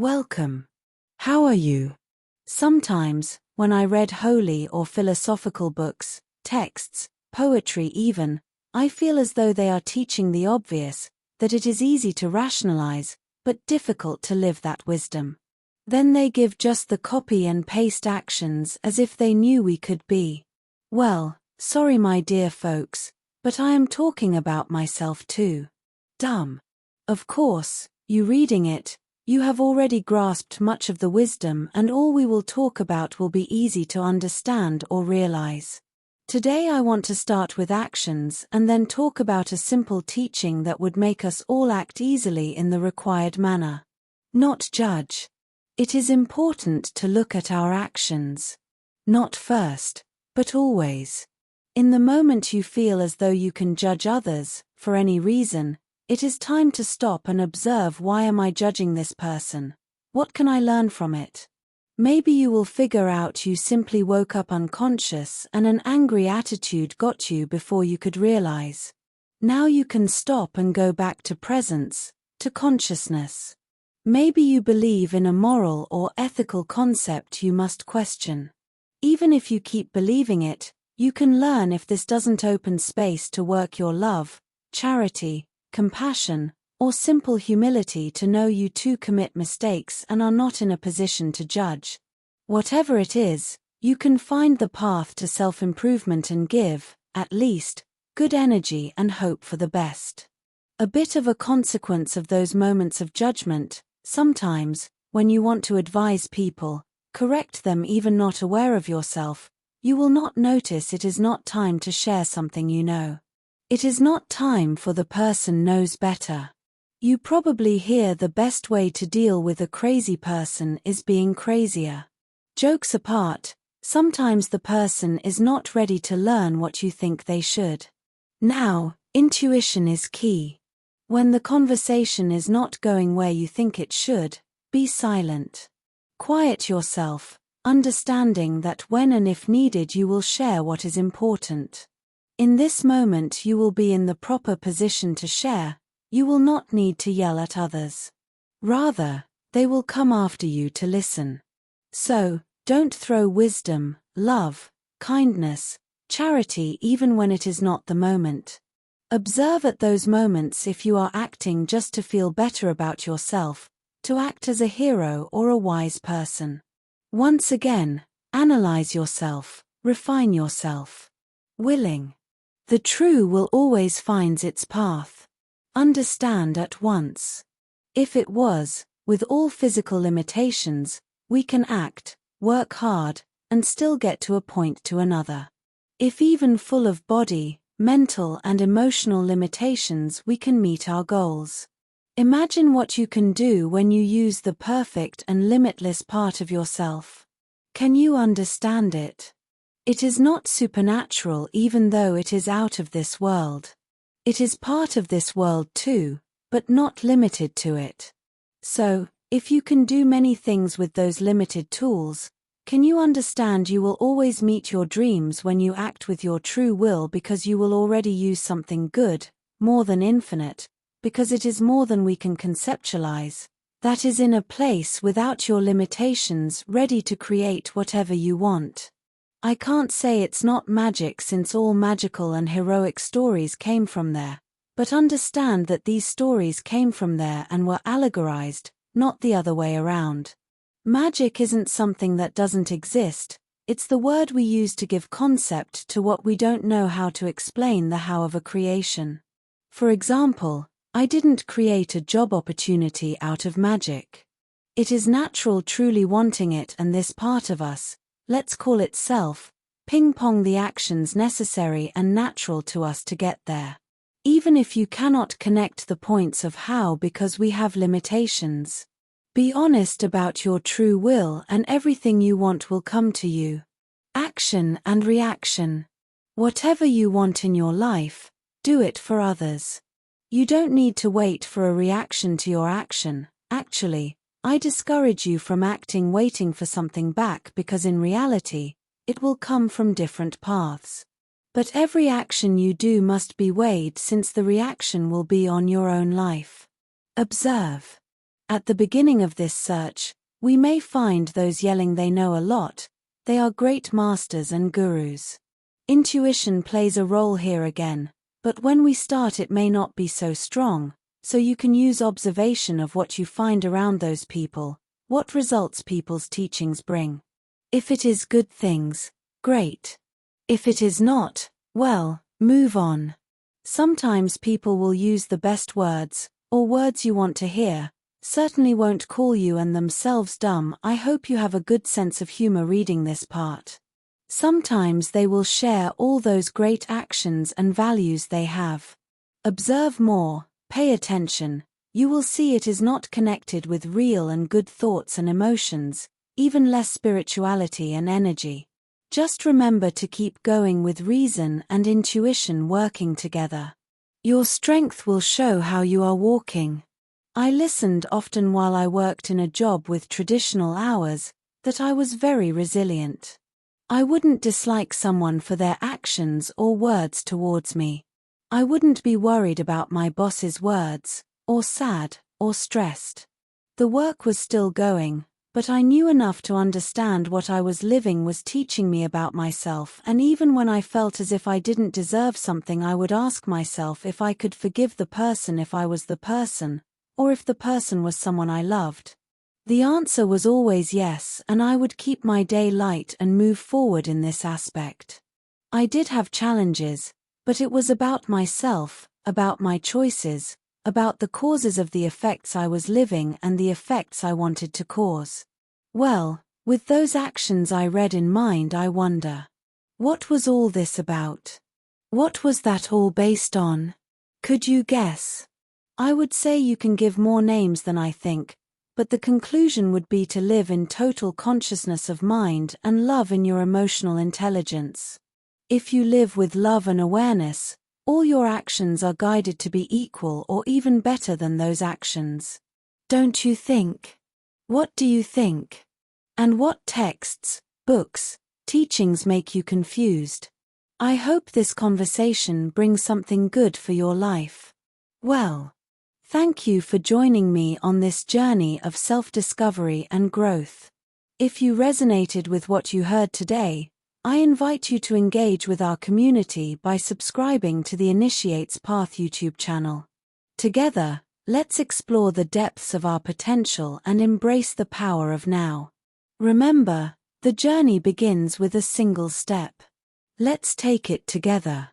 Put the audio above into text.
Welcome. How are you? Sometimes, when I read holy or philosophical books, texts, poetry even, I feel as though they are teaching the obvious, that it is easy to rationalize, but difficult to live that wisdom. Then they give just the copy and paste actions as if they knew we could be. Well, sorry my dear folks, but I am talking about myself too. Dumb. Of course, you reading it, you have already grasped much of the wisdom, and all we will talk about will be easy to understand or realize. Today I want to start with actions and then talk about a simple teaching that would make us all act easily in the required manner. Not judge. It is important to look at our actions. Not first, but always. In the moment you feel as though you can judge others, for any reason, it is time to stop and observe, why am I judging this person? What can I learn from it? Maybe you will figure out you simply woke up unconscious and an angry attitude got you before you could realize. Now you can stop and go back to presence, to consciousness. Maybe you believe in a moral or ethical concept you must question. Even if you keep believing it, you can learn if this doesn't open space to work your love, charity, compassion, or simple humility to know you too commit mistakes and are not in a position to judge. Whatever it is, you can find the path to self-improvement and give, at least, good energy and hope for the best. A bit of a consequence of those moments of judgment, sometimes, when you want to advise people, correct them even not aware of yourself, you will not notice it is not time to share something you know. It is not time for the person knows better. You probably hear the best way to deal with a crazy person is being crazier. Jokes apart, sometimes the person is not ready to learn what you think they should. Now, intuition is key. When the conversation is not going where you think it should, be silent. Quiet yourself, understanding that when and if needed you will share what is important. In this moment you will be in the proper position to share, you will not need to yell at others. Rather, they will come after you to listen. So, don't throw wisdom, love, kindness, charity even when it is not the moment. Observe at those moments if you are acting just to feel better about yourself, to act as a hero or a wise person. Once again, analyze yourself, refine yourself. Willing. The true will always finds its path. Understand at once. If it was, with all physical limitations, we can act, work hard, and still get to a point to another. If even full of body, mental and emotional limitations we can meet our goals. Imagine what you can do when you use the perfect and limitless part of yourself. Can you understand it? It is not supernatural even though it is out of this world. It is part of this world too, but not limited to it. So, if you can do many things with those limited tools, can you understand you will always meet your dreams when you act with your true will, because you will already use something good, more than infinite, because it is more than we can conceptualize, that is in a place without your limitations, ready to create whatever you want. I can't say it's not magic since all magical and heroic stories came from there, but understand that these stories came from there and were allegorized, not the other way around. Magic isn't something that doesn't exist, it's the word we use to give concept to what we don't know how to explain the how of a creation. For example, I didn't create a job opportunity out of magic. It is natural truly wanting it, and this part of us, let's call it self, ping-pong the actions necessary and natural to us to get there. Even if you cannot connect the points of how because we have limitations. Be honest about your true will and everything you want will come to you. Action and reaction. Whatever you want in your life, do it for others. You don't need to wait for a reaction to your action. Actually, I discourage you from acting waiting for something back, because in reality, it will come from different paths. But every action you do must be weighed, since the reaction will be on your own life. Observe. At the beginning of this search, we may find those yelling they know a lot. They are great masters and gurus. Intuition plays a role here again, but when we start it may not be so strong, so you can use observation of what you find around those people, what results people's teachings bring. If it is good things, great. If it is not, well, move on. Sometimes people will use the best words, or words you want to hear, certainly won't call you and themselves dumb. I hope you have a good sense of humor reading this part. Sometimes they will share all those great actions and values they have. Observe more, pay attention, you will see it is not connected with real and good thoughts and emotions, even less spirituality and energy. Just remember to keep going with reason and intuition working together. Your strength will show how you are walking. I listened often while I worked in a job with traditional hours, that I was very resilient. I wouldn't dislike someone for their actions or words towards me. I wouldn't be worried about my boss's words, or sad, or stressed. The work was still going, but I knew enough to understand what I was living was teaching me about myself, and even when I felt as if I didn't deserve something, I would ask myself if I could forgive the person if I was the person, or if the person was someone I loved. The answer was always yes, and I would keep my day light and move forward in this aspect. I did have challenges, but it was about myself, about my choices, about the causes of the effects I was living and the effects I wanted to cause. Well, with those actions I read in mind, I wonder, what was all this about? What was that all based on? Could you guess? I would say you can give more names than I think, but the conclusion would be to live in total consciousness of mind and love in your emotional intelligence. If you live with love and awareness, all your actions are guided to be equal or even better than those actions. Don't you think? What do you think? And what texts, books, teachings make you confused? I hope this conversation brings something good for your life. Well, thank you for joining me on this journey of self-discovery and growth. If you resonated with what you heard today, I invite you to engage with our community by subscribing to the Initiates Path YouTube channel. Together, let's explore the depths of our potential and embrace the power of now. Remember, the journey begins with a single step. Let's take it together.